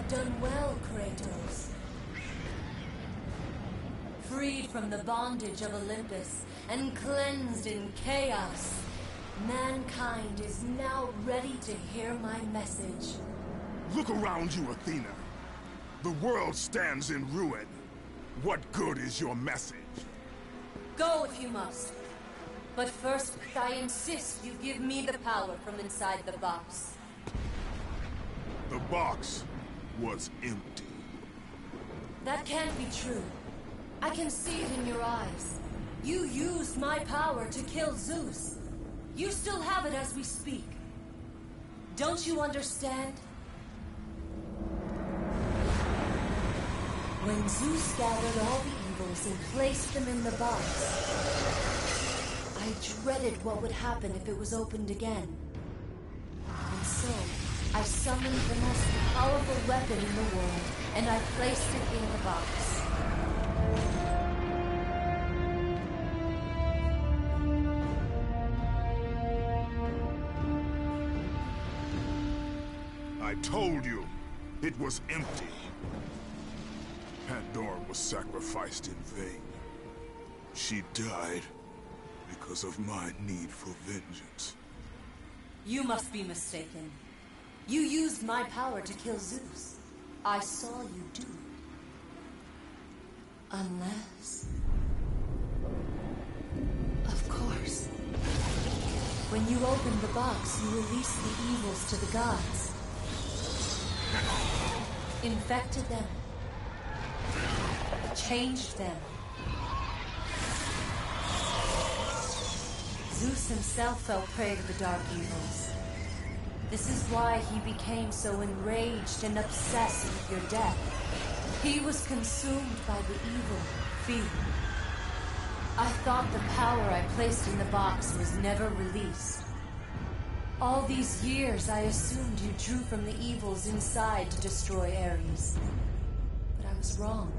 have done well, Kratos. Freed from the bondage of Olympus and cleansed in chaos, mankind is now ready to hear my message. Look around you, Athena. The world stands in ruin. What good is your message? Go if you must. But first, I insist you give me the power from inside the box. The box was empty. That can't be true. I can see it in your eyes. You used my power to kill Zeus. You still have it as we speak. Don't you understand? When Zeus gathered all the evils and placed them in the box, I dreaded what would happen if it was opened again. And so, I summoned the most powerful weapon in the world, and I placed it in the box. I told you, it was empty. Pandora was sacrificed in vain. She died because of my need for vengeance. You must be mistaken. You used my power to kill Zeus. I saw you do it. Unless... Of course. When you opened the box, you released the evils to the gods. Infected them. Changed them. Zeus himself fell prey to the dark evils. This is why he became so enraged and obsessed with your death. He was consumed by the evil, fear. I thought the power I placed in the box was never released. All these years I assumed you drew from the evils inside to destroy Ares. But I was wrong.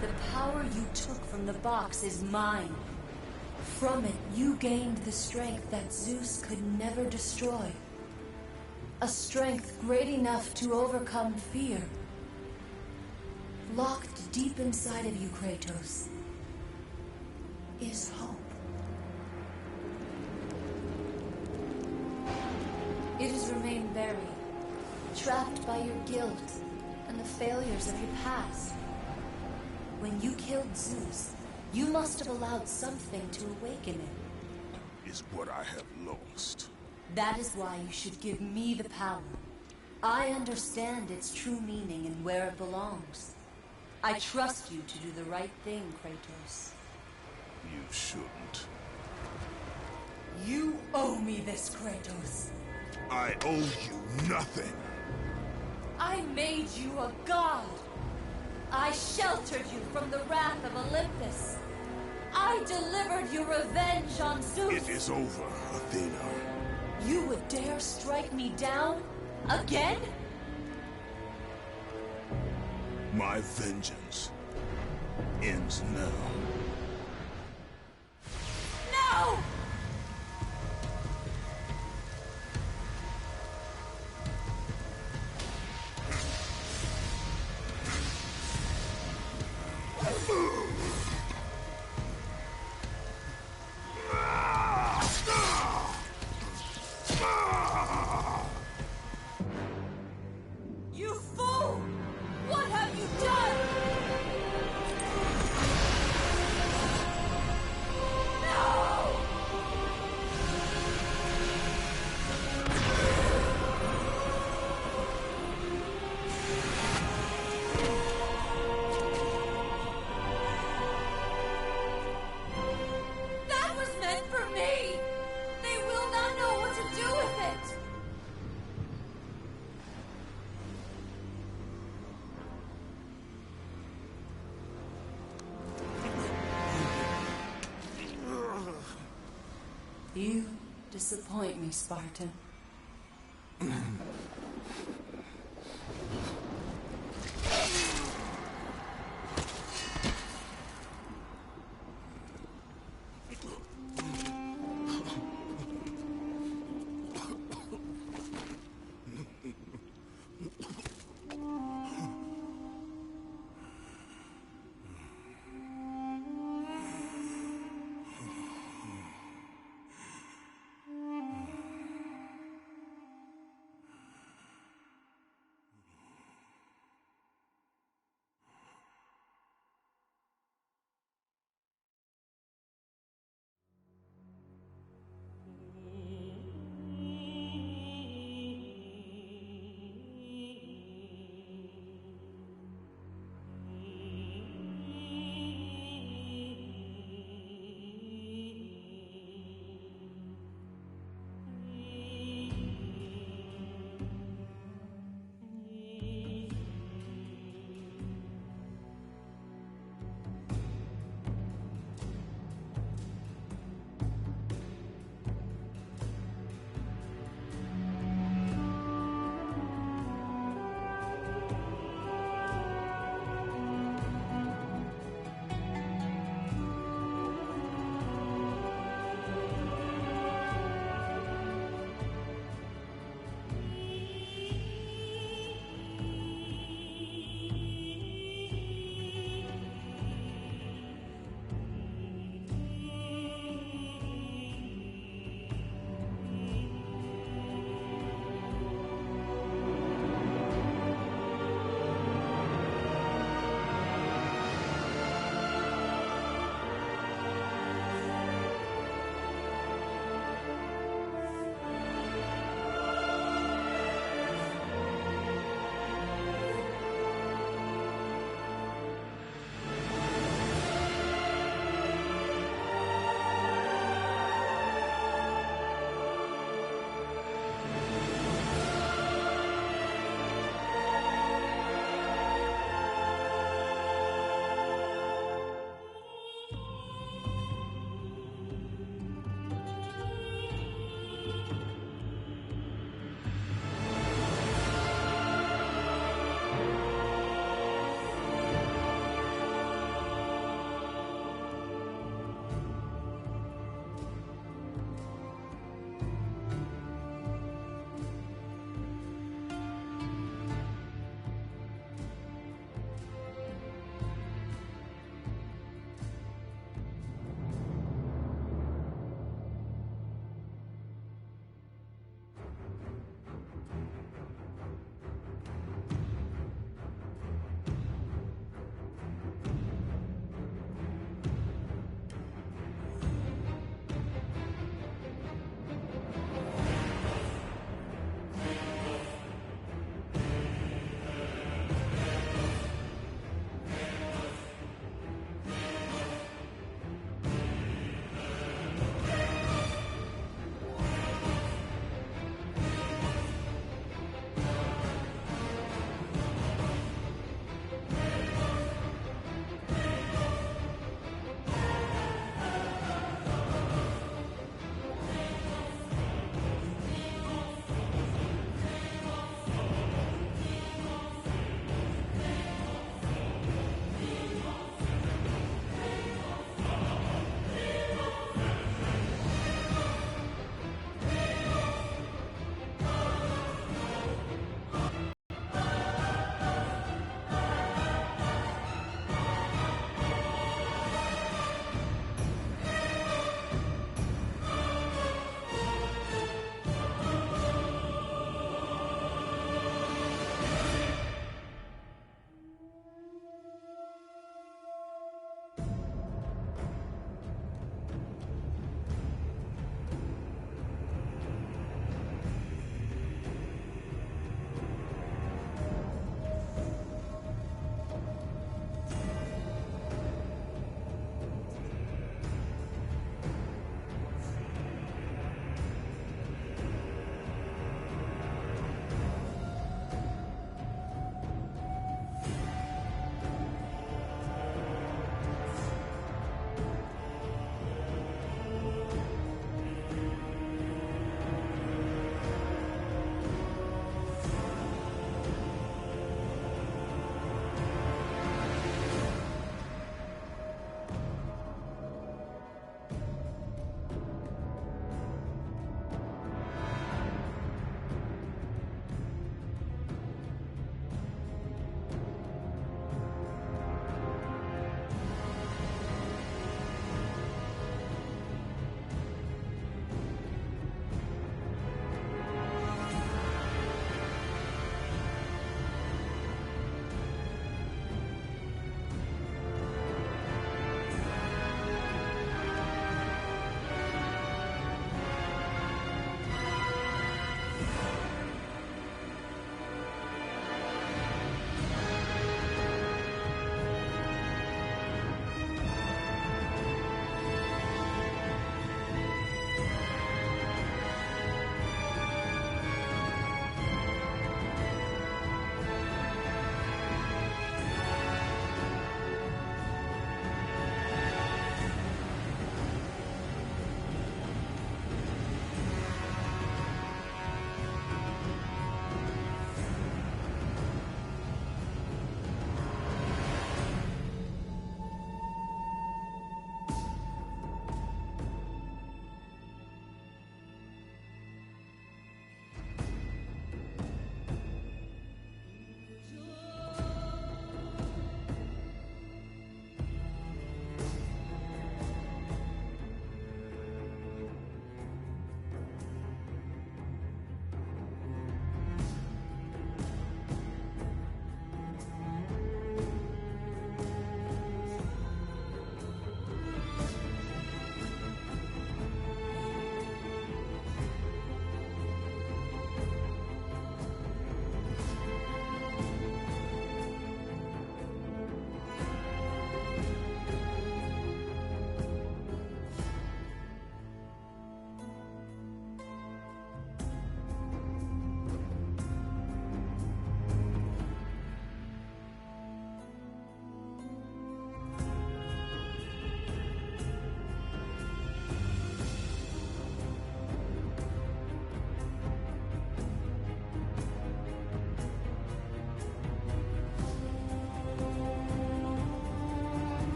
The power you took from the box is mine. From it, you gained the strength that Zeus could never destroy. A strength great enough to overcome fear. Locked deep inside of you, Kratos, is hope. It has remained buried, trapped by your guilt and the failures of your past. When you killed Zeus, you must have allowed something to awaken it. Is what I have lost. That is why you should give me the power. I understand its true meaning and where it belongs. I trust you to do the right thing, Kratos. You shouldn't. You owe me this, Kratos. I owe you nothing. I made you a god. I sheltered you from the wrath of Olympus. I delivered you revenge on Zeus. It is over, Athena. You would dare strike me down? Again? My vengeance ends now. No! You fool! What have you done? No! That was meant for me! They will not know what to do with it! You disappoint me, Spartan.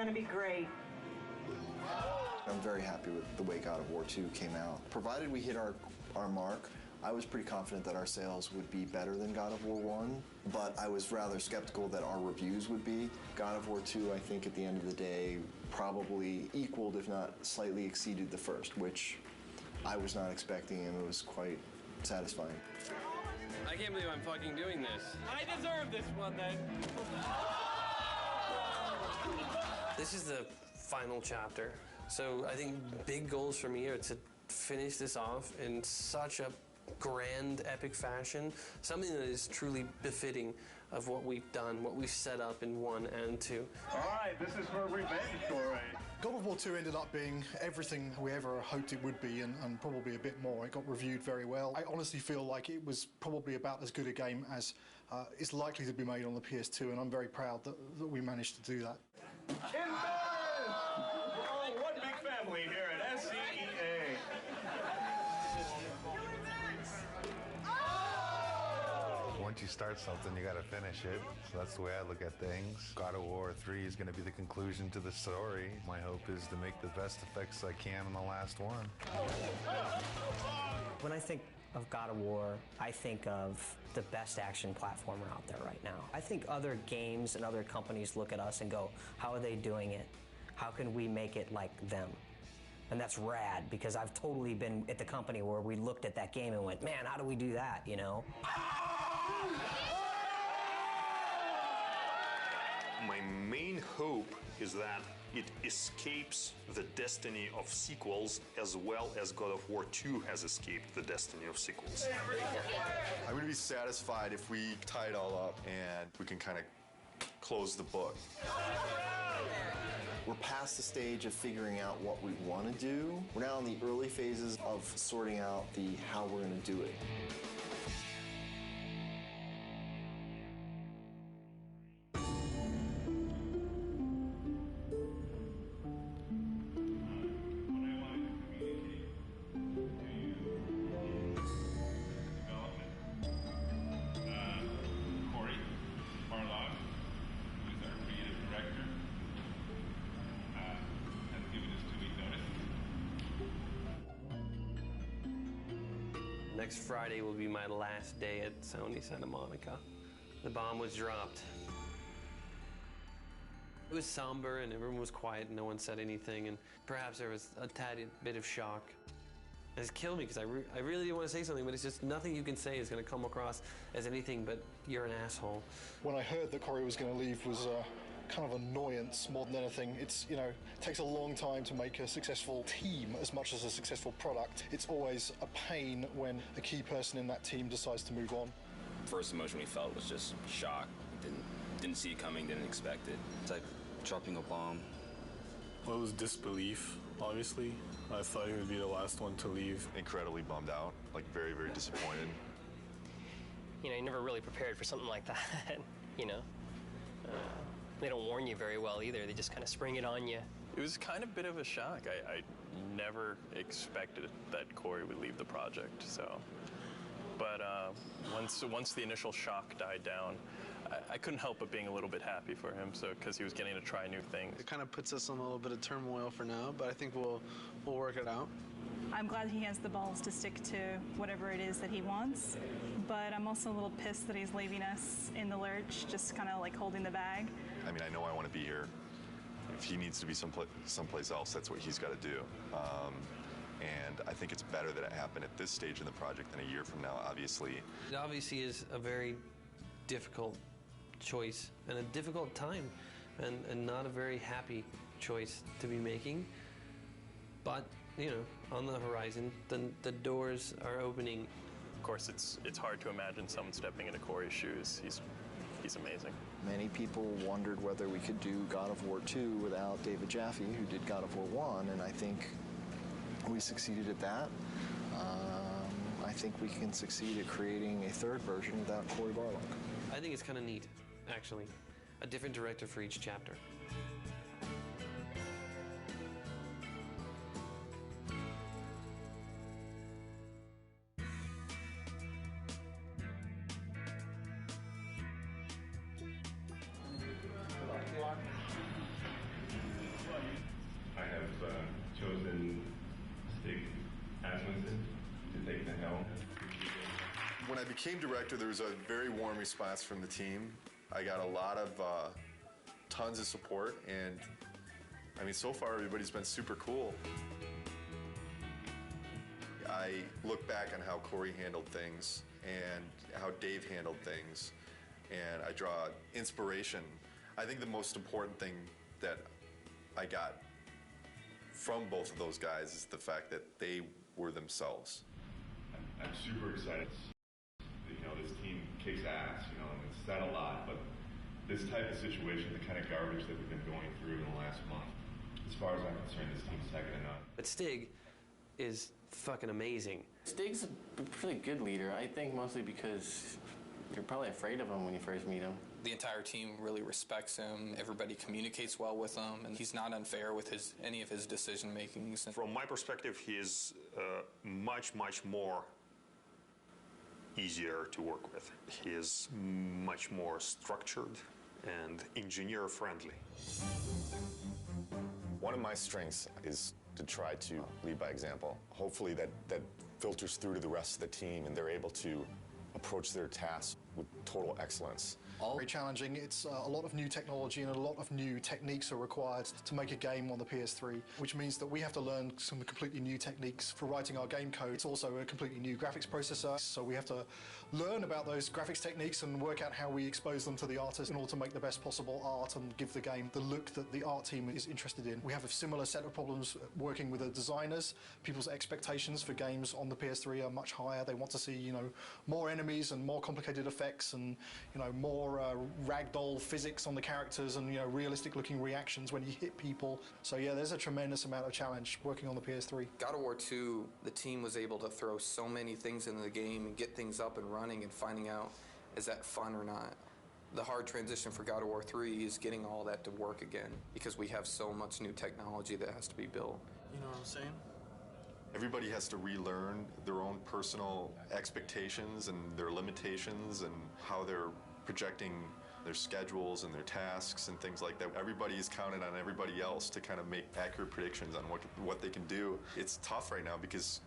going to be great. I'm very happy with the way God of War 2 came out. Provided we hit our mark, I was pretty confident that our sales would be better than God of War 1, but I was rather skeptical that our reviews would be. God of War 2, I think at the end of the day, probably equaled, if not slightly exceeded the first, which I was not expecting, and it was quite satisfying. I can't believe I'm fucking doing this. I deserve this one, then. This is the final chapter. So I think big goals for me are to finish this off in such a grand, epic fashion, something that is truly befitting of what we've done, what we've set up in 1 and 2. All right, this is for a revenge story. God of War 2 ended up being everything we ever hoped it would be, and probably a bit more. It got reviewed very well. I honestly feel like it was probably about as good a game as is likely to be made on the PS2, and I'm very proud that we managed to do that. Oh, one big family here at SCEA. Once you start something, you got to finish it. So that's the way I look at things. God of War 3 is going to be the conclusion to the story. My hope is to make the best effects I can on the last one. When I think of God of War, I think of the best action platformer out there right now. I think other games and other companies look at us and go, how are they doing it? How can we make it like them? And that's rad, because I've totally been at the company where we looked at that game and went, man, how do we do that, you know? My main hope is that it escapes the destiny of sequels as well as God of War 2 has escaped the destiny of sequels. I'm going to be satisfied if we tie it all up and we can kind of close the book. We're past the stage of figuring out what we want to do. We're now in the early phases of sorting out the how we're going to do it. Next Friday will be my last day at Sony Santa Monica. The bomb was dropped. It was somber and everyone was quiet and no one said anything, and perhaps there was a tad bit of shock. It's killed me because I really didn't want to say something, but it's just nothing you can say is going to come across as anything but you're an asshole. When I heard that Corey was going to leave was kind of annoyance more than anything. It's, you know, it takes a long time to make a successful team as much as a successful product. It's always a pain when a key person in that team decides to move on. First emotion we felt was just shock. Didn't see it coming, didn't expect it. It's like dropping a bomb. Well, it was disbelief, obviously. I thought he would be the last one to leave. Incredibly bummed out, like very, very disappointed. You know, you're never really prepared for something like that, you know. They don't warn you very well either. They just kind of spring it on you. It was kind of a bit of a shock. I never expected that Corey would leave the project, so. But once the initial shock died down, I couldn't help but being a little bit happy for him, so because he was getting to try new things. It kind of puts us in a little bit of turmoil for now, but I think we'll work it out. I'm glad he has the balls to stick to whatever it is that he wants, but I'm also a little pissed that he's leaving us in the lurch, just kind of like holding the bag. I mean, I know I want to be here. If he needs to be someplace else, that's what he's got to do. And I think it's better that it happened at this stage in the project than a year from now, obviously. It obviously is a very difficult choice and a difficult time and not a very happy choice to be making. But, you know, on the horizon, the doors are opening. Of course, it's hard to imagine someone stepping into Corey's shoes. He's amazing. Many people wondered whether we could do God of War 2 without David Jaffe, who did God of War 1, and I think we succeeded at that. I think we can succeed at creating a third version without Corey Barlog. I think it's kind of neat, actually. A different director for each chapter. influences to take the helm? When I became director, there was a very warm response from the team. I got a lot of tons of support, and I mean, so far everybody's been super cool. I look back on how Corey handled things and how Dave handled things, and I draw inspiration. I think the most important thing that I got from both of those guys is the fact that they were themselves. I'm super excited. You know, this team kicks ass, you know, and it's said a lot, but this type of situation, the kind of garbage that we've been going through in the last month, as far as I'm concerned, this team's second to none. But Stig is fucking amazing. Stig's a pretty good leader, I think mostly because you're probably afraid of him when you first meet him. The entire team really respects him. Everybody communicates well with him, and he's not unfair with any of his decision makings. From my perspective, he is much more easier to work with. He is much more structured and engineer friendly. One of my strengths is to try to lead by example. Hopefully that filters through to the rest of the team and they're able to approach their tasks with total excellence. Very challenging. It's a lot of new technology and a lot of new techniques are required to make a game on the PS3, which means that we have to learn some completely new techniques for writing our game code. It's also a completely new graphics processor, so we have to learn about those graphics techniques and work out how we expose them to the artist in order to make the best possible art and give the game the look that the art team is interested in. We have a similar set of problems working with the designers. People's expectations for games on the PS3 are much higher. They want to see, you know, more enemies and more complicated effects and, you know, more ragdoll physics on the characters and, you know, realistic looking reactions when you hit people. So yeah, there's a tremendous amount of challenge working on the PS3. God of War 2, the team was able to throw so many things into the game and get things up and running and finding out, is that fun or not? The hard transition for God of War 3 is getting all that to work again because we have so much new technology that has to be built. You know what I'm saying? Everybody has to relearn their own personal expectations and their limitations and how they're projecting their schedules and their tasks and things like that. Everybody is counted on everybody else to kind of make accurate predictions on what they can do. It's tough right now because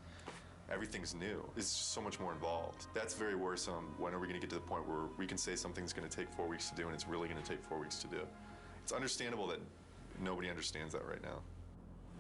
everything's new. It's just so much more involved. That's very worrisome. When are we going to get to the point where we can say something's going to take 4 weeks to do and it's really going to take 4 weeks to do? It's understandable that nobody understands that right now.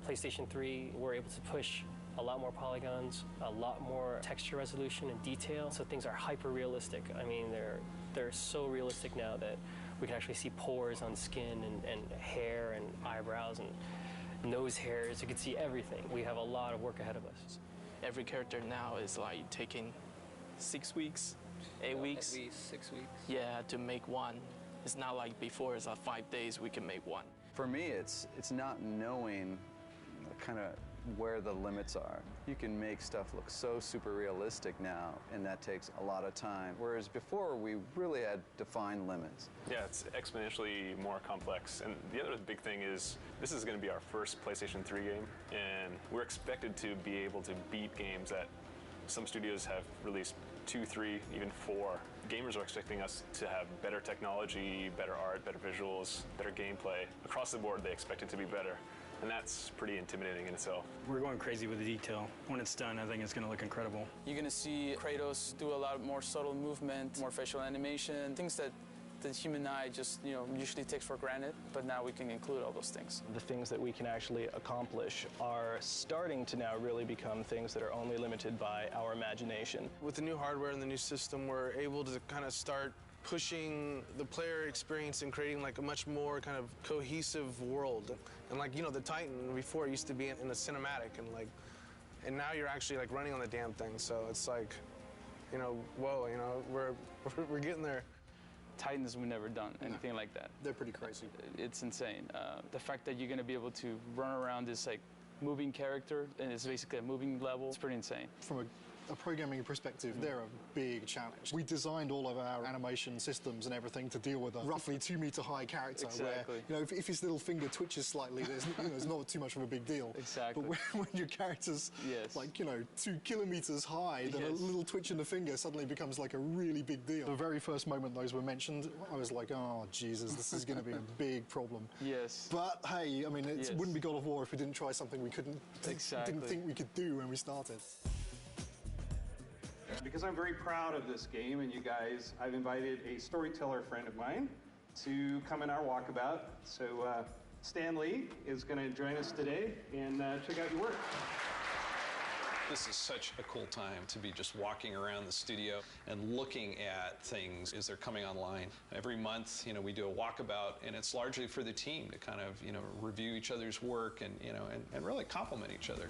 PlayStation 3, we're able to push a lot more polygons, a lot more texture resolution and detail, so things are hyper realistic. I mean, they're so realistic now that we can actually see pores on skin and hair and eyebrows and nose hairs. You can see everything. We have a lot of work ahead of us. Every character now is like taking 6 weeks, 8 weeks. At least 6 weeks. Yeah, to make one. It's not like before, it's like 5 days we can make one. For me, it's not knowing kind of where the limits are. You can make stuff look so super realistic now, and that takes a lot of time. Whereas before, we really had defined limits. Yeah, it's exponentially more complex. And the other big thing is this is going to be our first PlayStation 3 game, and we're expected to be able to beat games that some studios have released 2, 3, even 4. Gamers are expecting us to have better technology, better art, better visuals, better gameplay. Across the board, they expect it to be better. And that's pretty intimidating in itself. We're going crazy with the detail. When it's done, I think it's going to look incredible. You're going to see Kratos do a lot more subtle movement, more facial animation, things that the human eye just, usually takes for granted, but now we can include all those things. The things that we can actually accomplish are starting to now really become things that are only limited by our imagination. With the new hardware and the new system, we're able to kind of start pushing the player experience and creating like a much more kind of cohesive world. And like, the Titan before used to be in a cinematic and now you're actually like running on the damn thing. So it's like, whoa, we're getting there. Titans, we've never done anything like that. They're pretty crazy. It's insane. The fact that you're going to be able to run around this like moving character and it's basically a moving level, it's pretty insane. From a a programming perspective, they're a big challenge. We designed all of our animation systems and everything to deal with a roughly 2 meter high character. Exactly. Where, if his little finger twitches slightly, there's not too much of a big deal. Exactly. But when your character's 2 kilometers high, then a little twitch in the finger suddenly becomes like a really big deal. The very first moment those were mentioned, I was like, oh Jesus, this is going to be a big problem. Yes. But hey, I mean, it wouldn't be God of War if we didn't try something we didn't think we could do when we started. Because I'm very proud of this game and you guys, I've invited a storyteller friend of mine to come in our walkabout. So Stan Lee is going to join us today and check out your work. This is such a cool time to be just walking around the studio and looking at things as they're coming online. Every month, we do a walkabout, and it's largely for the team to kind of, review each other's work and, and really compliment each other.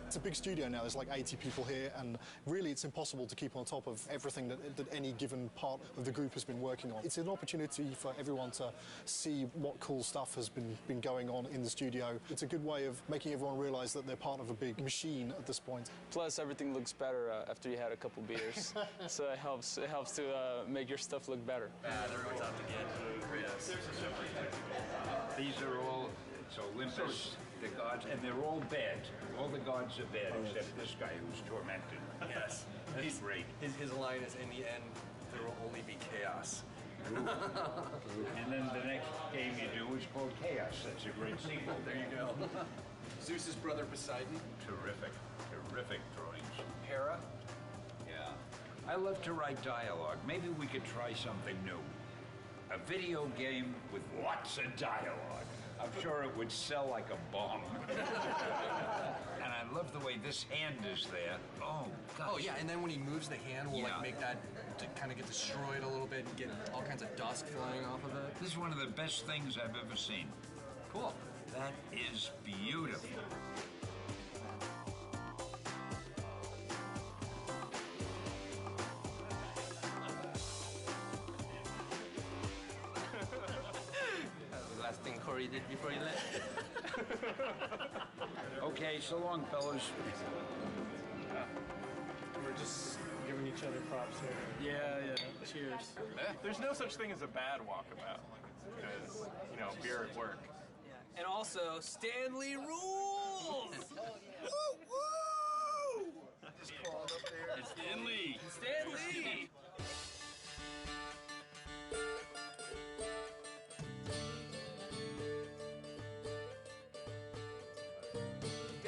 It's a big studio now, there's like 80 people here, and really it's impossible to keep on top of everything that any given part of the group has been working on. It's an opportunity for everyone to see what cool stuff has been going on in the studio. It's a good way of making everyone realize that they're part of a big machine at this point. Plus, everything looks better after you had a couple beers. So it helps to make your stuff look better. Everyone's out to get yes. These are all, it's Olympus, the gods, and they're all bad. All the gods are bad, except this guy who's tormented. Yes. He's great. His line is, in the end, there will only be chaos. And then the next game you do is called Chaos. That's a great sequel. There you go. Zeus's brother Poseidon. Terrific drawings. Hera. Yeah. I love to write dialogue. Maybe we could try something new. A video game with lots of dialogue. I'm sure it would sell like a bomb. And I love the way this hand is there. Oh, gosh. Oh, yeah, and then when he moves the hand, we'll like make that to kind of get destroyed a little bit and get all kinds of dust flying off of it. This is one of the best things I've ever seen. Cool. That is beautiful. Last thing Corey did before he left. Okay, so long, fellas. We're just giving each other props here. Yeah. Cheers. There's no such thing as a bad walkabout because, beer at work. And also, Stanley rules! Woo! Just crawled up there. It's Stanley. Stanley!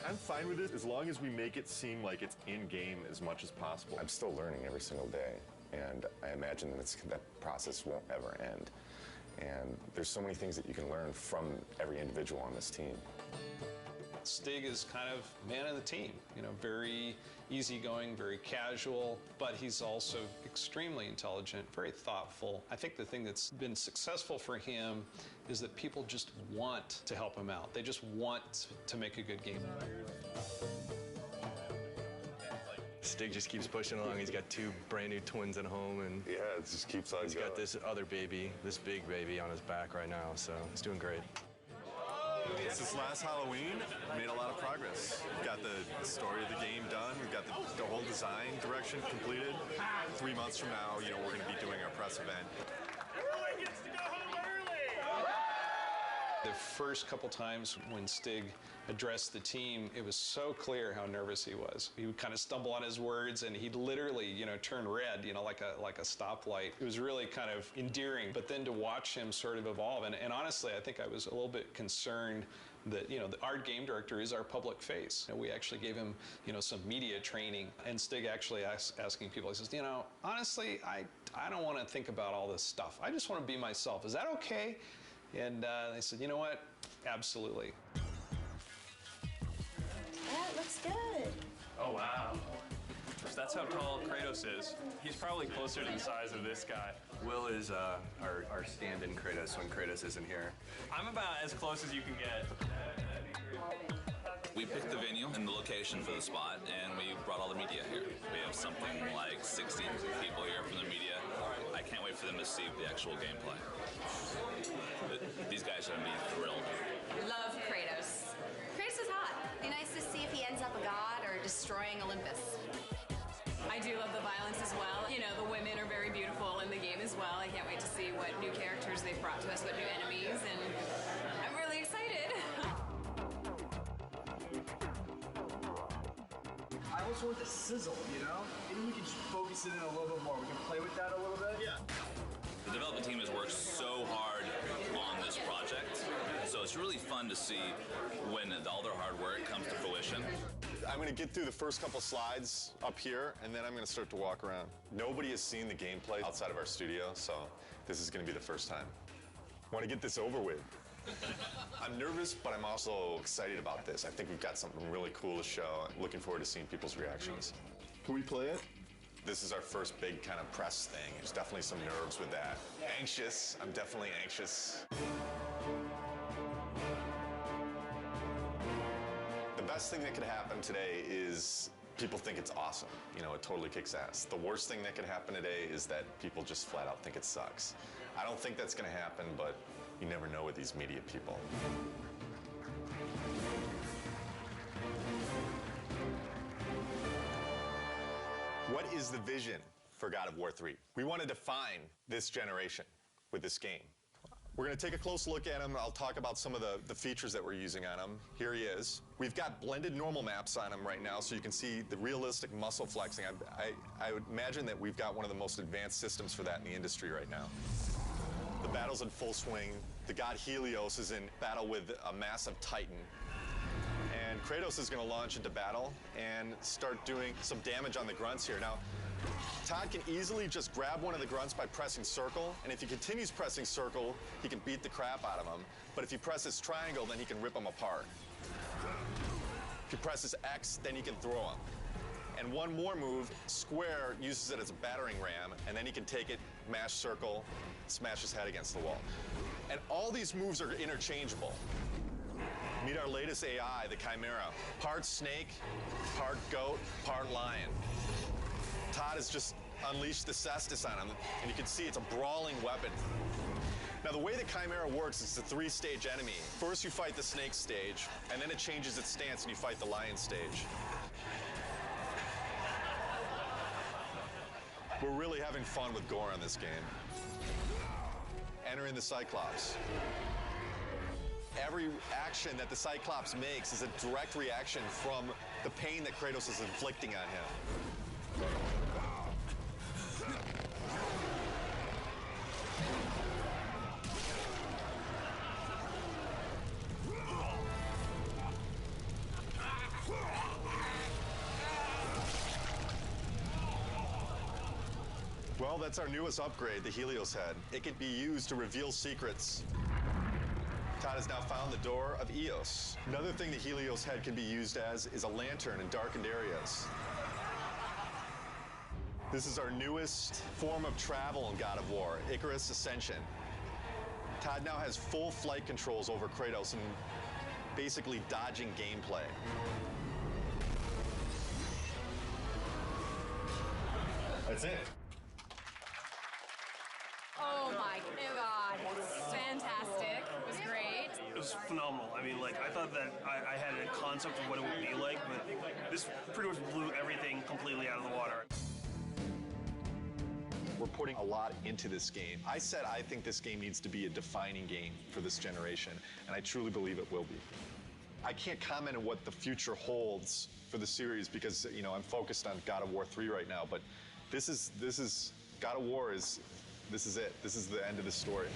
I'm fine with it as long as we make it seem like it's in-game as much as possible. I'm still learning every single day, and I imagine that process won't ever end. And there's so many things that you can learn from every individual on this team. Stig is kind of man of the team, very easygoing, very casual, but he's also extremely intelligent, very thoughtful. I think the thing that's been successful for him is that people just want to help him out. They just want to make a good game. Stig just keeps pushing along. He's got 2 brand new twins at home, and yeah, it just keeps on He's got this other baby, this big baby on his back right now, so he's doing great. Since last Halloween, we made a lot of progress. We've got the story of the game done. We've got the whole design direction completed. 3 months from now, we're going to be doing our press event. Everyone gets to go home early! The first couple times when Stig addressed the team, it was so clear how nervous he was. He would kind of stumble on his words, and he'd literally, turn red, like a stoplight. It was really kind of endearing. But then to watch him sort of evolve, and honestly, I think I was a little bit concerned that, our game director is our public face. And we actually gave him, some media training. And Stig actually asking people, he says, honestly, I don't want to think about all this stuff. I just want to be myself. Is that okay? And they said, you know what? Absolutely. That looks good. Oh, wow. That's how tall Kratos is. He's probably closer to the size of this guy. Will is our stand-in Kratos when Kratos isn't here. I'm about as close as you can get. We picked the venue and the location for the spot, and we brought all the media here. We have something like 60 people here from the media. I can't wait for them to see the actual gameplay. These guys are going to be thrilled. Love Kratos. Kratos is hot. Be nice to see if he ends up a god or destroying Olympus. what new characters they've brought to us, what new enemies, and I'm really excited. I also want the sizzle, you know? Maybe we can just focus it in a little bit more. We can play with that a little bit. Yeah. The development team has worked so hard on this project, so it's really fun to see when all their hard work comes to fruition. I'm going to get through the first couple slides up here, and then I'm going to start to walk around. Nobody has seen the gameplay outside of our studio, so this is going to be the first time. Want to get this over with. I'm nervous, but I'm also excited about this. I think we've got something really cool to show. I'm looking forward to seeing people's reactions. Can we play it? This is our first big kind of press thing. There's definitely some nerves with that. Anxious. I'm definitely anxious. The best thing that could happen today is people think it's awesome. You know, it totally kicks ass. The worst thing that could happen today is that people just flat out think it sucks. I don't think that's going to happen, but you never know with these media people. What is the vision for God of War 3? We want to define this generation with this game. We're going to take a close look at him. I'll talk about some of the features that we're using on him. Here he is. We've got blended normal maps on him right now, so you can see the realistic muscle flexing. I would imagine that we've got one of the most advanced systems for that in the industry right now. The battle's in full swing. The god Helios is in battle with a massive Titan. And Kratos is going to launch into battle and start doing some damage on the grunts here. Now, Todd can easily just grab one of the grunts by pressing circle, and if he continues pressing circle, he can beat the crap out of him. But if he presses triangle, then he can rip them apart. If he presses X, then he can throw them. And one more move, square, uses it as a battering ram, and then he can take it, mash circle, smash his head against the wall. And all these moves are interchangeable. Meet our latest AI, the Chimera. Part snake, part goat, part lion. Todd has just unleashed the cestus on him, and you can see it's a brawling weapon. Now, the way the Chimera works is it's a 3-stage enemy. First, you fight the snake stage, and then it changes its stance, and you fight the lion stage. We're really having fun with gore on this game. Entering the Cyclops. Every action that the Cyclops makes is a direct reaction from the pain that Kratos is inflicting on him. Well, that's our newest upgrade, the Helios head. It can be used to reveal secrets. Todd has now found the door of Eos. Another thing the Helios head can be used as is a lantern in darkened areas. This is our newest form of travel in God of War, Icarus Ascension. Todd now has full flight controls over Kratos and basically dodging gameplay. That's it. Oh my God, fantastic. It was great. It was phenomenal. I mean, like, I thought that I had a concept of what it would be like, but this pretty much blew everything completely out of the water. We're putting a lot into this game. I said I think this game needs to be a defining game for this generation, and I truly believe it will be. I can't comment on what the future holds for the series because, you know, I'm focused on God of War 3 right now, but this is God of War is, this is it. This is the end of the story.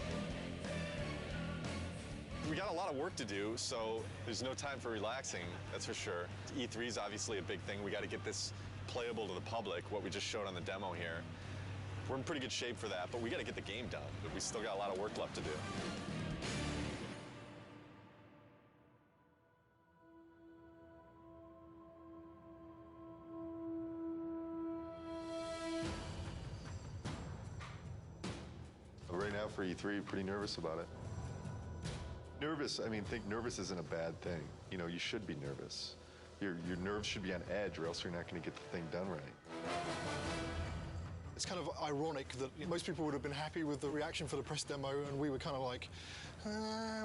We got a lot of work to do, so there's no time for relaxing, that's for sure. E3 is obviously a big thing. We got to get this playable to the public, what we just showed on the demo here. We're in pretty good shape for that, but we got to get the game done. We still got a lot of work left to do. Right now for E3, pretty nervous about it. Nervous, I mean, think nervous isn't a bad thing. You know, you should be nervous. Your nerves should be on edge or else you're not going to get the thing done right. It's kind of ironic that most people would have been happy with the reaction for the press demo, and we were kind of like,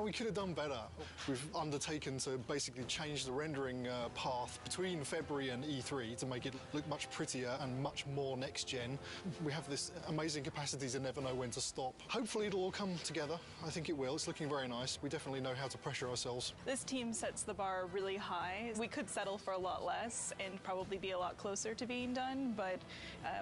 We could have done better. We've undertaken to basically change the rendering path between February and E3 to make it look much prettier and much more next-gen. We have this amazing capacity to never know when to stop. Hopefully it'll all come together. I think it will. It's looking very nice. We definitely know how to pressure ourselves. This team sets the bar really high. We could settle for a lot less and probably be a lot closer to being done, but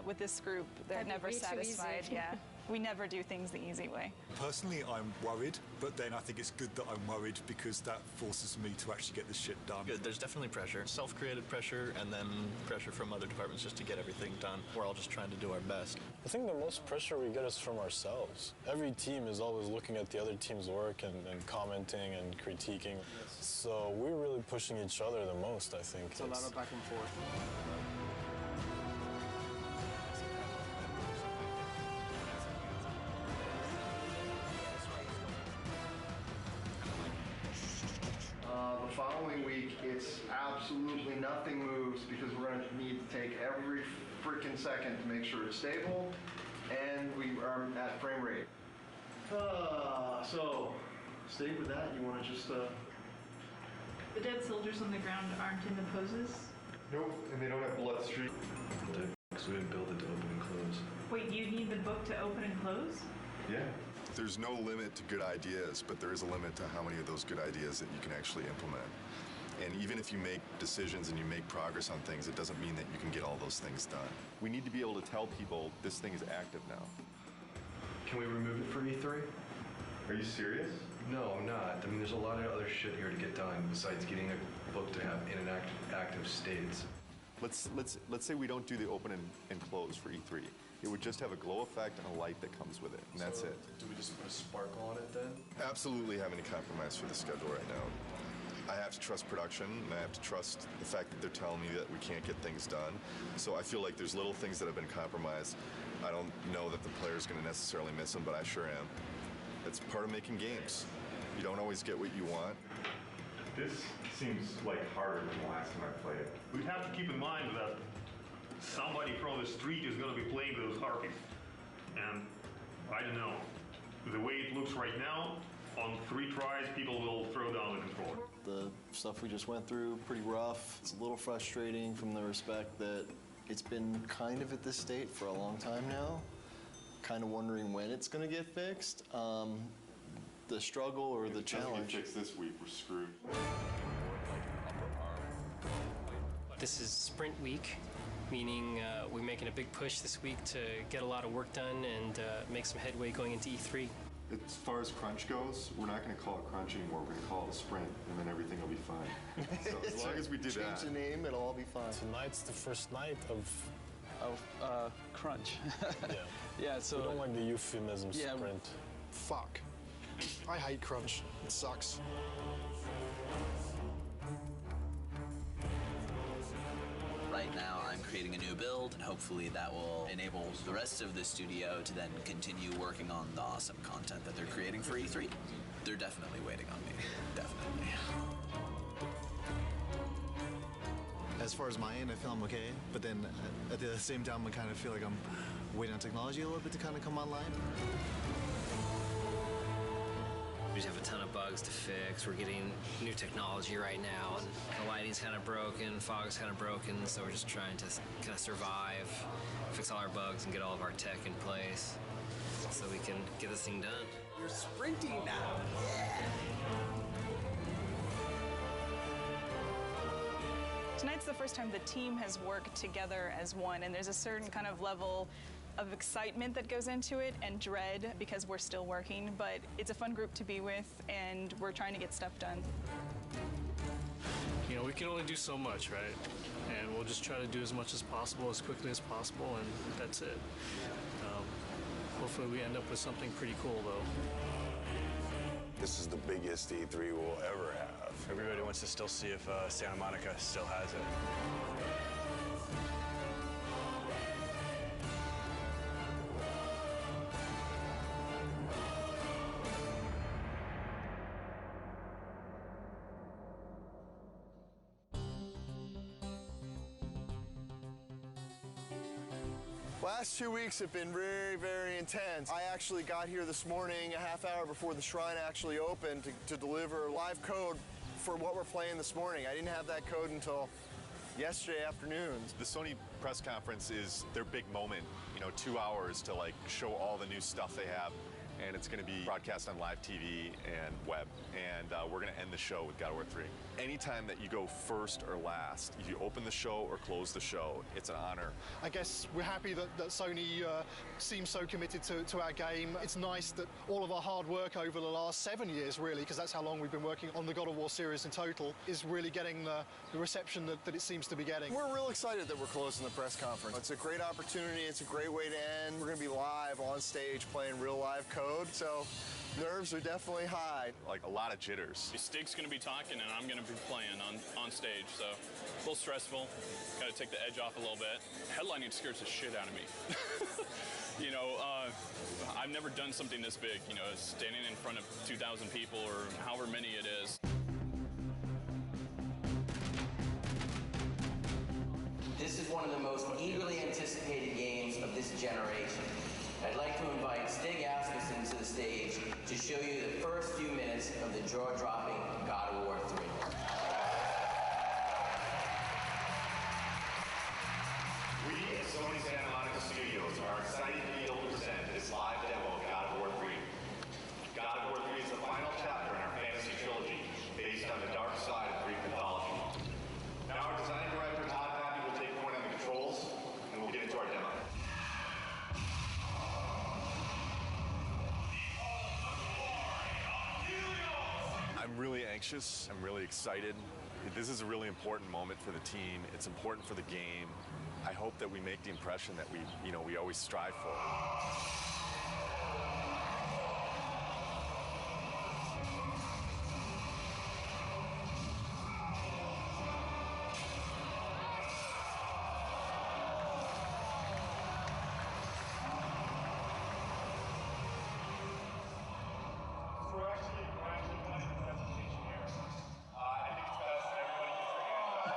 with this group, they're never satisfied. Yeah. We never do things the easy way. Personally, I'm worried, but then I think it's good that I'm worried because that forces me to actually get this shit done. Good. There's definitely pressure, self-created pressure, and then pressure from other departments just to get everything done. We're all just trying to do our best. I think the most pressure we get is from ourselves. Every team is always looking at the other team's work and commenting and critiquing. So we're really pushing each other the most, I think. It's a lot of back and forth. The following week, it's absolutely nothing moves because we're going to need to take every freaking second to make sure it's stable and we are at frame rate. So, stay with that. You want to just... The dead soldiers on the ground aren't in the poses? Nope, and they don't have blood streak. Because we didn't build it to open and close. Wait, you need the book to open and close? Yeah. There's no limit to good ideas, but there is a limit to how many of those good ideas that you can actually implement. And even if you make decisions and you make progress on things, it doesn't mean that you can get all those things done. We need to be able to tell people this thing is active now. Can we remove it for E3? Are you serious? No, I'm not. I mean, there's a lot of other shit here to get done besides getting a book to have in an active states. Let's say we don't do the open and close for E3. It would just have a glow effect and a light that comes with it, and that's it. Do we just put a sparkle on it then? Absolutely have any compromise for the schedule right now. I have to trust production, and I have to trust the fact that they're telling me that we can't get things done. So I feel like there's little things that have been compromised. I don't know that the player's going to necessarily miss them, but I sure am. That's part of making games. You don't always get what you want. This seems like harder than the last time I played it. We have to keep in mind that somebody from the street is going to be playing those harpies. And I don't know. The way it looks right now, on 3 tries, people will throw down the controller. The stuff we just went through, pretty rough. It's a little frustrating from the respect that it's been kind of at this state for a long time now. Kind of wondering when it's going to get fixed. The struggle or the challenge. If it doesn't get fixed this week, we're screwed. This is sprint week, meaning we're making a big push this week to get a lot of work done and make some headway going into E3. As far as crunch goes, we're not going to call it crunch anymore. We're going to call it a sprint, and then everything will be fine. So as long as we do that. Change the name, it'll all be fine. Tonight's the first night of crunch. Yeah. Yeah, so... We don't like the euphemism sprint. Fuck. I hate crunch. It sucks. Right now, I'm creating a new build, and hopefully that will enable the rest of the studio to then continue working on the awesome content that they're creating for E3. They're definitely waiting on me. Definitely. As far as my end, I feel I'm okay, but then at the same time, I kind of feel like I'm waiting on technology a little bit to kind of come online. We just have a ton of bugs to fix. We're getting new technology right now, and the lighting's kind of broken, fog's kind of broken, so we're just trying to kind of survive, fix all our bugs, and get all of our tech in place so we can get this thing done. You're sprinting now. Yeah. Tonight's the first time the team has worked together as one, and there's a certain kind of level of excitement that goes into it and dread because we're still working, but it's a fun group to be with, and we're trying to get stuff done. You know, we can only do so much, right? And we'll just try to do as much as possible, as quickly as possible, and that's it. Hopefully we end up with something pretty cool, though. This is the biggest E3 we'll ever have. Everybody wants to still see if Santa Monica still has it. Last 2 weeks have been very, very intense. I actually got here this morning a half hour before the shrine actually opened to deliver live code for what we're playing this morning. I didn't have that code until yesterday afternoon. The Sony press conference is their big moment, 2 hours to like show all the new stuff they have. And it's going to be broadcast on live TV and web. And we're going to end the show with God of War 3. Anytime that you go first or last, if you open the show or close the show, it's an honor. I guess we're happy that Sony seems so committed to our game. It's nice that all of our hard work over the last 7 years, really, because that's how long we've been working on the God of War series in total, is really getting the reception that it seems to be getting. We're real excited that we're closing the press conference. It's a great opportunity. It's a great way to end. We're going to be live on stage playing real live code. So nerves are definitely high. Like a lot of jitters. Stig's going to be talking and I'm going to be playing on stage, so a little stressful. Got to take the edge off a little bit. Headlining scares the shit out of me. I've never done something this big, standing in front of 2,000 people or however many it is. This is one of the most eagerly anticipated games of this generation. I'd like to invite Stig Asmussen to the stage to show you the first few minutes of the jaw-dropping God of War 3. We at Sony Santa Monica Studios are excited to be able to present this live demo of God of War 3. God of War 3 is the final chapter in our fantasy trilogy, based on the dark side of Greek mythology. Now our design director, Todd Pappy, will take point on the controls, and we'll get into our demo. I'm really anxious. I'm really excited. This is a really important moment for the team. It's important for the game. I hope that we make the impression that we always strive for.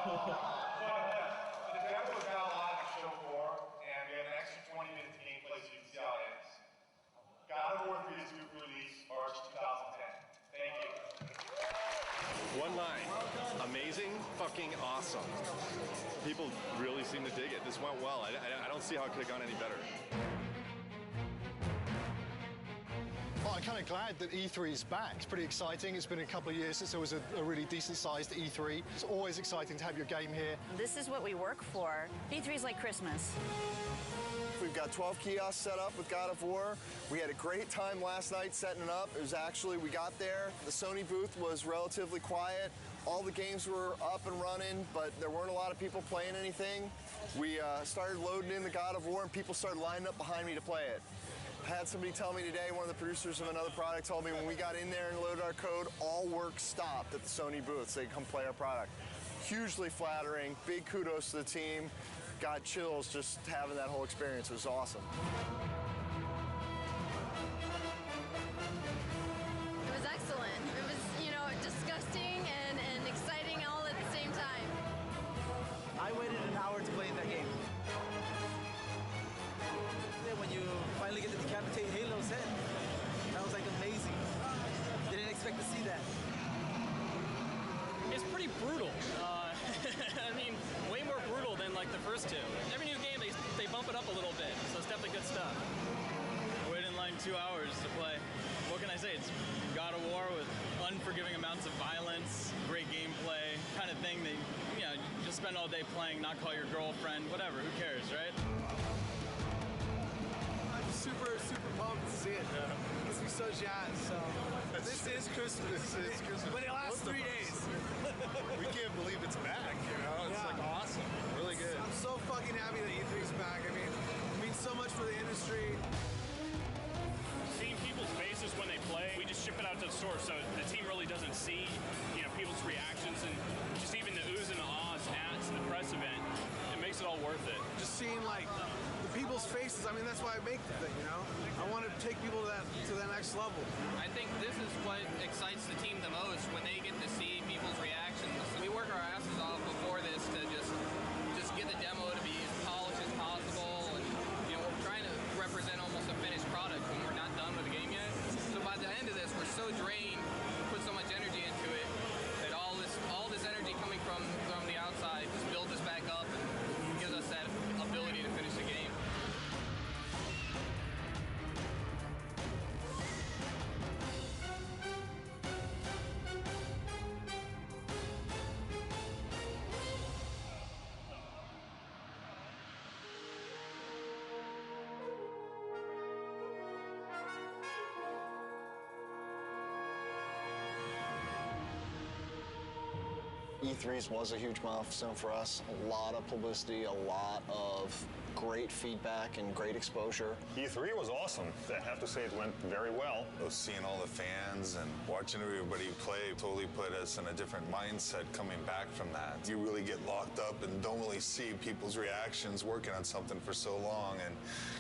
The demo is now live on show 4, and we have an extra 20 minutes of gameplay so you can see how it ends. God of War 3 is due for release March 2010. Thank you. One line. Amazing, fucking awesome. People really seem to dig it. This went well. I don't see how it could have gone any better. Well, I'm kind of glad that E3 is back. It's pretty exciting. It's been a couple of years since there was a really decent-sized E3. It's always exciting to have your game here. This is what we work for. E3 is like Christmas. We've got 12 kiosks set up with God of War. We had a great time last night setting it up. It was actually, we got there, the Sony booth was relatively quiet. All the games were up and running, but there weren't a lot of people playing anything. We started loading in the God of War, and people started lining up behind me to play it. I had somebody tell me today, one of the producers of another product told me when we got in there and loaded our code, all work stopped at the Sony booth so they could come play our product. Hugely flattering, big kudos to the team. Got chills just having that whole experience. It was awesome. It was excellent. It was, disgusting and exciting all at the same time. I waited an hour to play in that game. When you finally get to decapitate Halo's head, that was like amazing. Didn't expect to see that. It's pretty brutal. I mean, way more brutal than like the first two. Every new game, they bump it up a little bit, so it's definitely good stuff. Waited in line 2 hours to play. What can I say? It's God of War with unforgiving amounts of violence, great gameplay, kind of thing that, just spend all day playing, not call your girlfriend, whatever, who cares, right? I'm super pumped to see it. Makes me so jazzed. So this is Christmas. This is Christmas. But it lasts 3 days. We can't believe it's back, It's like awesome. Really good. I'm so fucking happy that E3's back. I mean, it means so much for the industry. Seeing people's faces when they play, we just ship it out to the store, so the team really doesn't see, people's reactions and just even the oohs and the ahs at the press event. It makes it all worth it. Just seeing the people's faces. I mean, that's why I make the thing. I want to take people to that next level. I think this is what excites the team the most when they get to see people's reactions. We work our asses off before this to just get the demo to be as polished as possible, and E3s was a huge milestone for us. A lot of publicity, a lot of great feedback and great exposure. E3 was awesome. I have to say it went very well. Seeing all the fans and watching everybody play totally put us in a different mindset coming back from that. You really get locked up and don't really see people's reactions working on something for so long, and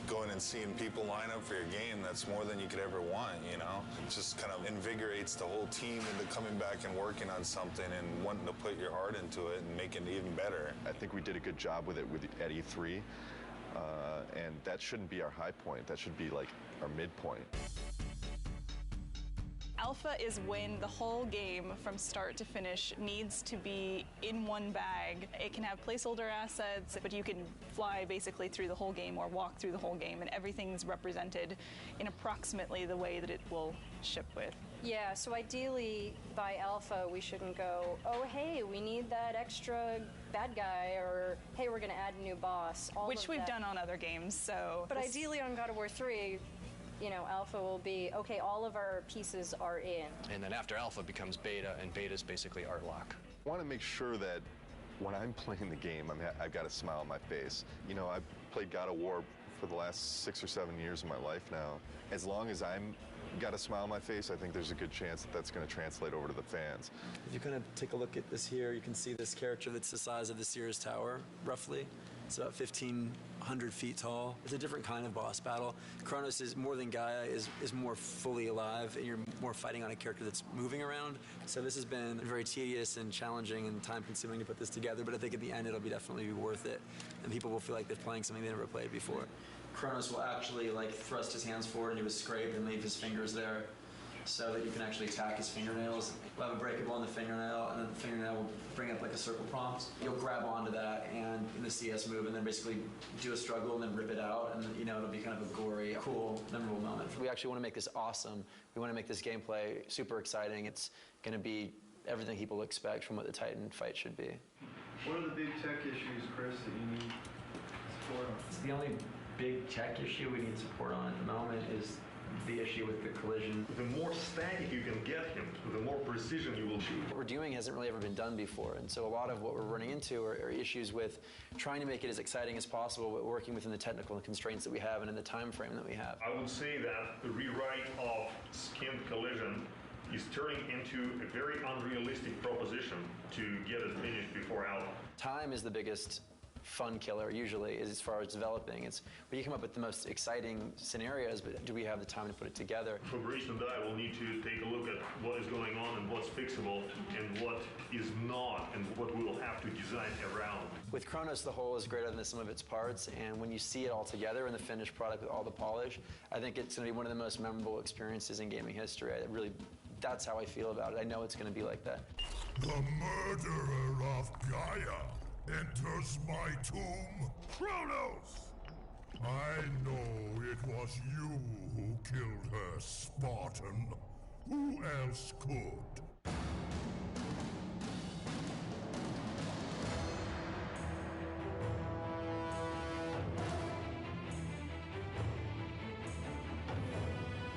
going and seeing people line up for your game, that's more than you could ever want, you know? It just kind of invigorates the whole team into coming back and working on something and wanting to put your heart into it and make it even better. I think we did a good job with it at E3. And that shouldn't be our high point. That should be like our midpoint. Alpha is when the whole game from start to finish needs to be in one bag. It can have placeholder assets, but you can fly basically through the whole game or walk through the whole game, and everything's represented in approximately the way that it will ship with. Yeah, so ideally by Alpha we shouldn't go, oh hey, we need that extra bad guy, or hey, we're going to add a new boss. Which we've done on other games, so... But ideally on God of War 3, you know, Alpha will be, okay, all of our pieces are in. And then after Alpha becomes Beta, and Beta is basically art lock. I want to make sure that when I'm playing the game, I've got a smile on my face. You know, I've played God of War for the last 6 or 7 years of my life now. As long as I'm got a smile on my face, I think there's a good chance that that's going to translate over to the fans. If you kind of take a look at this here, you can see this character that's the size of the Sears Tower, roughly. It's about 1,500 feet tall. It's a different kind of boss battle. Kronos is more than Gaia, is more fully alive, and you're more fighting on a character that's moving around. So this has been very tedious and challenging and time-consuming to put this together, but I think at the end it'll definitely be worth it, and people will feel like they're playing something they never played before. Kronos will actually thrust his hands forward and do a scrape and leave his fingers there, so that you can actually attack his fingernails. We'll have a breakable on the fingernail, and then the fingernail will bring up a circle prompt. You'll grab onto that and in the CS move, and then basically do a struggle and then rip it out, and it'll be kind of a gory, cool, memorable moment. We actually want to make this awesome. We want to make this gameplay super exciting. It's going to be everything people expect from what the Titan fight should be. What are the big tech issues, Chris, that you need support on? The only big tech issue we need support on at the moment is the issue with the collision. The more static you can get him, the more precision you will shoot. What we're doing hasn't really ever been done before, and so a lot of what we're running into are issues with trying to make it as exciting as possible, but working within the technical constraints that we have and in the time frame that we have. I would say that the rewrite of skinned collision is turning into a very unrealistic proposition to get it finished before Alpha. Time is the biggest fun killer usually as far as developing. It's where you come up with the most exciting scenarios, but do we have the time to put it together? Fabrice and I will need to take a look at what is going on and what's fixable and what is not, and what we will have to design around. With Kronos, the whole is greater than the sum of its parts, and when you see it all together in the finished product with all the polish, I think it's going to be one of the most memorable experiences in gaming history. That's how I feel about it. I know it's going to be like that. The murderer of Gaia enters my tomb. Kronos! I know it was you who killed her, Spartan. Who else could?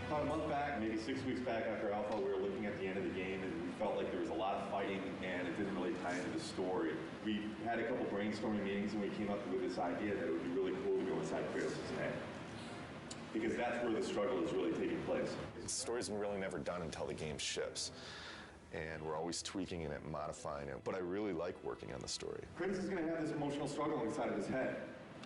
About a month back, maybe 6 weeks back after Alpha, we were looking at the end of the game and we felt like there was a lot of fighting and it didn't really tie into the story. We had a couple brainstorming meetings and we came up with this idea that it would be really cool to go inside Kratos' head. Because that's where the struggle is really taking place. The story's really never done until the game ships. And we're always tweaking it and modifying it. But I really like working on the story. Kratos is going to have this emotional struggle inside of his head.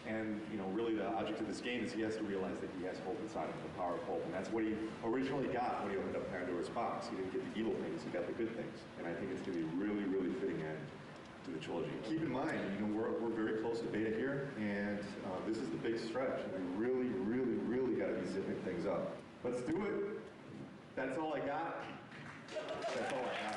And, really the object of this game is he has to realize that he has hope inside of him, the power of hope. And that's what he originally got when he opened up Pandora's box. He didn't get the evil things, he got the good things. And I think it's going to be really, really fitting end to the trilogy. Keep in mind, we're very close to beta here, and this is the big stretch. And we really, really, really got to be zipping things up. Let's do it. That's all I got. That's all I got.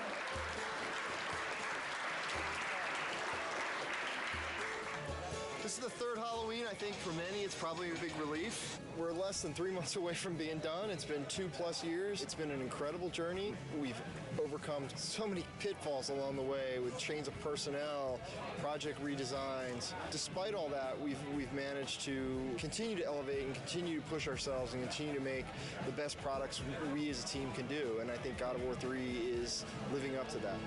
This is the third Halloween. I think for many it's probably a big relief. We're less than 3 months away from being done. It's been 2+ years. It's been an incredible journey. We've overcome so many pitfalls along the way with change of personnel, project redesigns. Despite all that, we've managed to continue to elevate and continue to push ourselves and continue to make the best products we as a team can do. And I think God of War 3 is living up to that.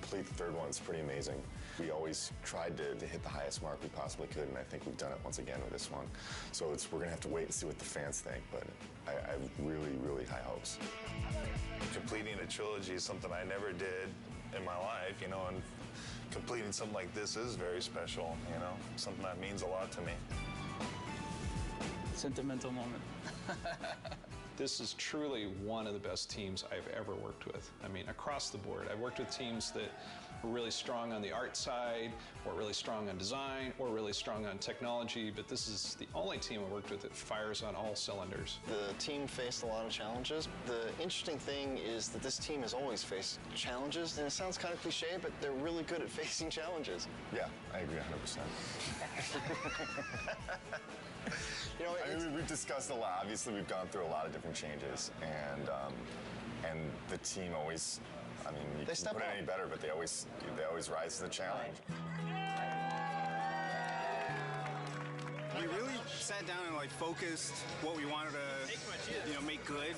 complete the third one. It's pretty amazing. We always tried to hit the highest mark we possibly could, and I think we've done it once again with this one. So we're going to have to wait and see what the fans think, but I have really, really high hopes. Completing a trilogy is something I never did in my life, you know, and completing something like this is very special, you know, something that means a lot to me. Sentimental moment. This is truly one of the best teams I've ever worked with. I mean, across the board. I've worked with teams that were really strong on the art side, or really strong on design, or really strong on technology, but this is the only team I worked with that fires on all cylinders. The team faced a lot of challenges. The interesting thing is that this team has always faced challenges, and it sounds kind of cliche, but they're really good at facing challenges. Yeah, I agree 100%. You know, I mean, we've discussed a lot. Obviously, we've gone through a lot of different changes, and the team always, I mean, you can't put it any better, but they always rise to the challenge. We really sat down and focused what we wanted to, make good,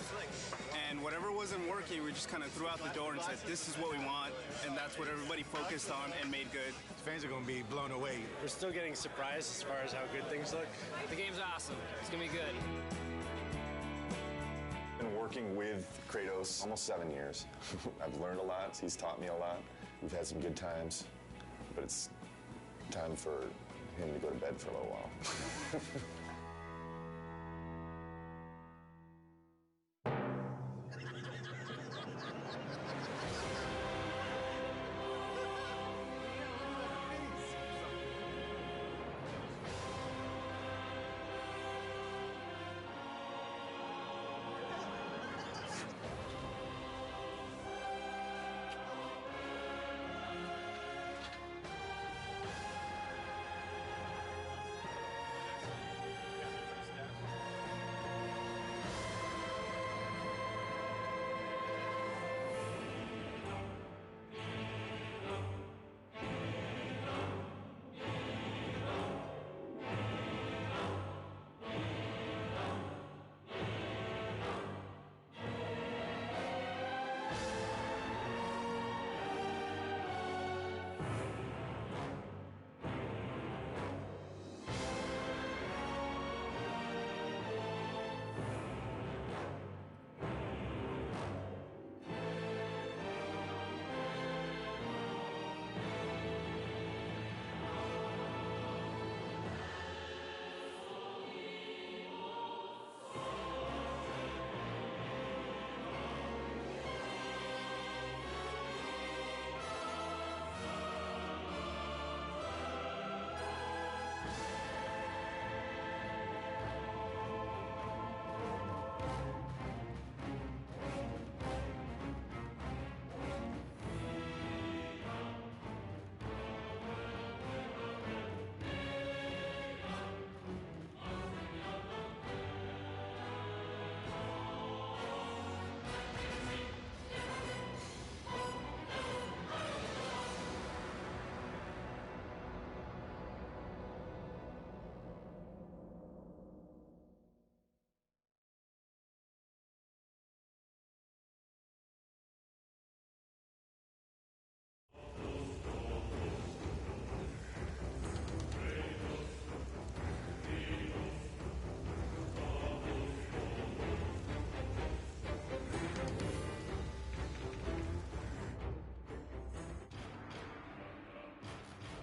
and whatever wasn't working, we just kind of threw out the door and said, this is what we want, and that's what everybody focused on and made good. Fans are going to be blown away. We're still getting surprised as far as how good things look. The game's awesome. It's going to be good. Been working with Kratos almost 7 years. I've learned a lot. He's taught me a lot. We've had some good times, but it's time for him to go to bed for a little while.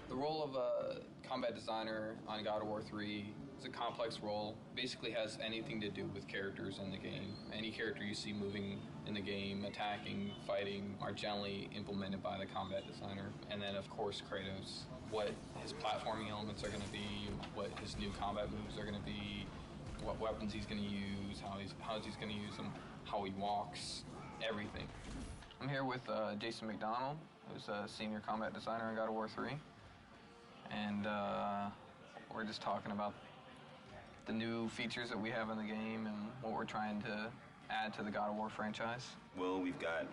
The role of a combat designer on God of War 3 is a complex role. Basically has anything to do with characters in the game. Any character you see moving in the game, attacking, fighting, are generally implemented by the combat designer. And then, of course, Kratos. What his platforming elements are going to be, what his new combat moves are going to be, what weapons he's going to use, how he's going to use them, how he walks, everything. I'm here with Jason McDonald, who's a senior combat designer on God of War 3. And we're just talking about the new features that we have in the game and what we're trying to add to the God of War franchise. Well, we've got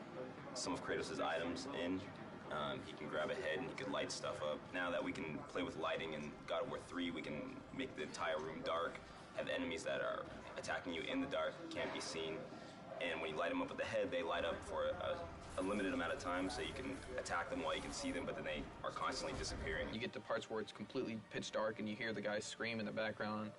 some of Kratos' items in. He can grab a head and he can light stuff up. Now that we can play with lighting in God of War 3, we can make the entire room dark, have enemies that are attacking you in the dark, can't be seen. And when you light them up with the head, they light up for a limited amount of time, so you can attack them while you can see them, but then they are constantly disappearing. You get to parts where it's completely pitch dark and you hear the guys scream in the background.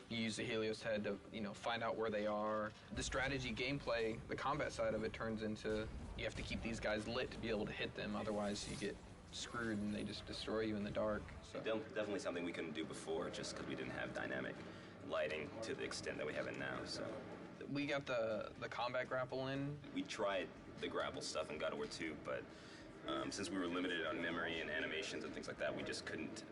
You use the Helios head to, find out where they are. The strategy gameplay, the combat side of it turns into you have to keep these guys lit to be able to hit them, otherwise you get screwed and they just destroy you in the dark. So. Definitely something we couldn't do before, just because we didn't have dynamic lighting to the extent that we have it now. So we got the combat grapple in. We tried the grapple stuff in God of War 2, but since we were limited on memory and animations and things like that, we just couldn't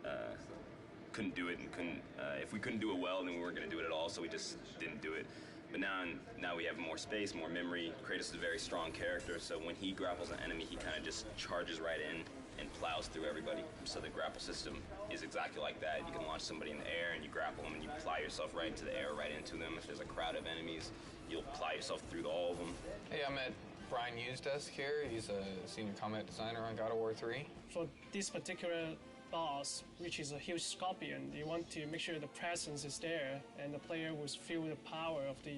do it, and if we couldn't do it well, then we weren't going to do it at all, so we just didn't do it. But now we have more space, more memory. Kratos is a very strong character, so when he grapples an enemy, he kind of just charges right in and plows through everybody. So the grapple system is exactly like that. You can launch somebody in the air and you grapple them and you ply yourself right into the air, right into them. If there's a crowd of enemies, you'll ply yourself through all of them. Hey, I'm at Brian Yu's desk here. He's a senior combat designer on God of War 3. For this particular boss, which is a huge scorpion, you want to make sure the presence is there and the player will feel the power of the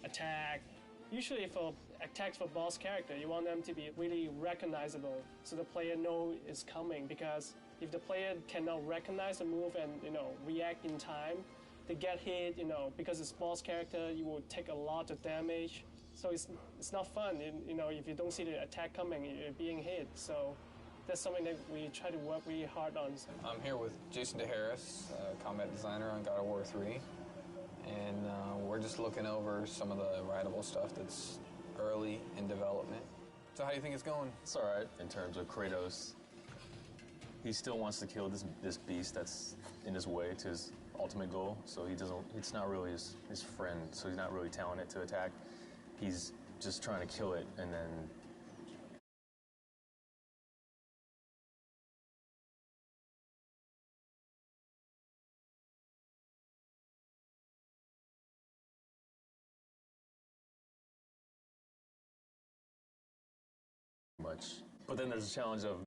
attack. Usually for attacks for boss character, you want them to be really recognizable so the player know it's coming, because if the player cannot recognize the move and react in time, they get hit, because it's boss character, you will take a lot of damage. So it's not fun, if you don't see the attack coming, you're being hit. So that's something that we try to work really hard on. I'm here with Jason DeHarris, combat designer on God of War 3. And we're just looking over some of the rideable stuff that's early in development. So how do you think it's going? It's all right in terms of Kratos. He still wants to kill this beast that's in his way to his ultimate goal. So it's not really his friend, so he's not really telling it to attack. He's just trying to kill it and then much. But then there's a challenge of